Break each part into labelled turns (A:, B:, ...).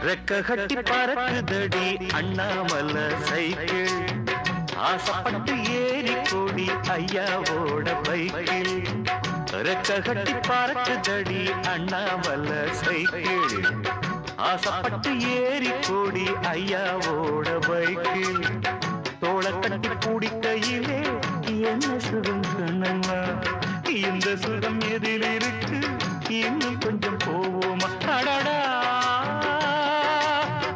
A: ரெக்க கட்டி பறக்குதடி அண்ணாமலை சைக்கிள் ஆசைப்பட்டு ஏறி கூடி ஐயாவோட பைக்கில் ரெக்க கட்டி பறக்குதடி அண்ணாமலை சைக்கிள் ஆசைப்பட்டு ஏறி கூடி ஐயாவோட பைக்கில் தோளை கட்டி பிடிக்கையிலே என்ன சுகம் கண்ணம்மா இந்த சுகம் எதில் இருக்கு இன்னும் கொஞ்சம் போவோமா அடடா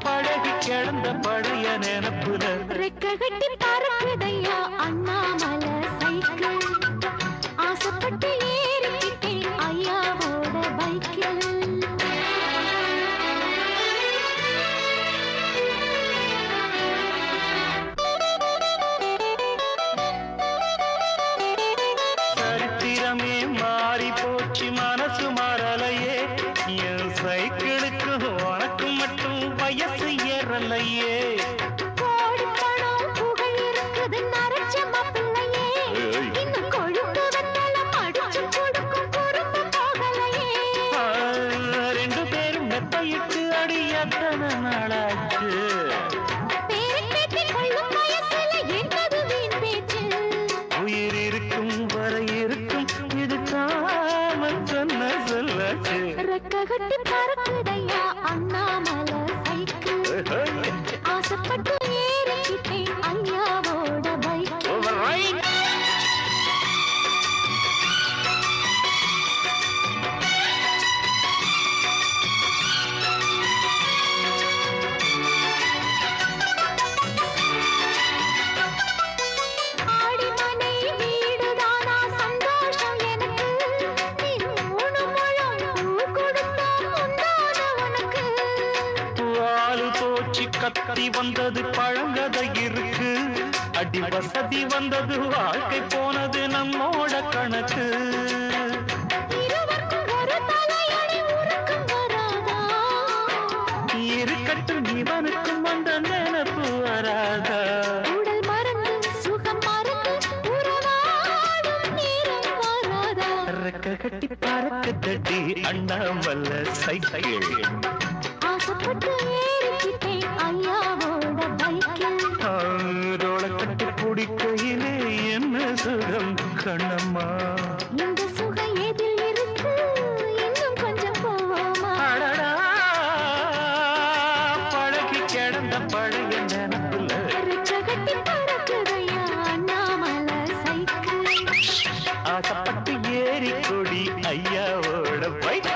A: பழகி கிடந்த பழைய நினப்புல
B: ரெக்க கட்டி பறக்குதையா அண்ணாமலை சைக்கிள் ஆசைப்பட்டு ஏறிக்கிட்டேன் ஐயாவோட பைக்கில்
A: சரித்திரமே மாறி போச்சு மனசு மாறலையே என் சைக்கிளுக்கு உனக்கு மட்டும் வயசு ஏறலையே
B: கோடி பணம் புகழ் இருக்குது நரைச்ச மாப்பிள்ளையே இன்னும் கொழுக்கு வெத்தலம் அடிச்சு கொடுக்கும் பொறுப்பு போகலையே
A: ரெண்டு பேரும் மெத்தையிட்டு அடி எத்தனை நாளாச்சு
B: பேரை பேத்தி கொள்ளும் வயசுல என்னது வீண் பேச்சு
A: உயிர் இருக்கும் வரை இருக்கும் இது காமன் சொன்ன சொல்லாச்சு
B: ரெக்க கட்டி பறக்குதையா அண்ணாமலை சைக்கிள் ஆசைப்பட்டு ஏறிக்கிட்டேன் ஐயாவோட பைக்கில் ஆடிமனை வீடுதானா சந்தோஷம் எனக்கு நீ 3 முழம் பூ கொடுத்தா முந்தான உனக்கு
A: வாலு தோச்சி கத்தி வந்தது பழங்கதை இருக்கு அடி வசதி வந்தது வாழ்க்கை போனது நம்மோட கணக்கு
B: இருவருக்கும் ஒரு தலையணை உருக்கம் வராதா
A: இருக்கட்டும் இவனுக்கும் அந்த நினைப்பு வராதா
B: உடல் மறந்து சுகம் மறந்து உறவாடும் நேரம் வராதா
A: ரெக்க கட்டி பறக்க தட்டி அண்ணாமலை சைக்கிள்
B: ஆசைப்பட்டு ஏறிக்கிட்டேன் ஐயாவோட பைக்கில்
A: தோளை கட்டி பிடிக்கையிலே என்ன சுகம் கண்ணம்மா
B: இந்த சுகம் எதில் இருக்கு இன்னும் கொஞ்சம் போவோமா
A: அடடா பழகி கிடந்த பழைய நினப்புல
B: ரெக்க கட்டி பறக்குதையா அண்ணாமலை சைக்கிள்
A: ஆசைப்பட்டு ஏறி கொடி ஐயாவோட பைக்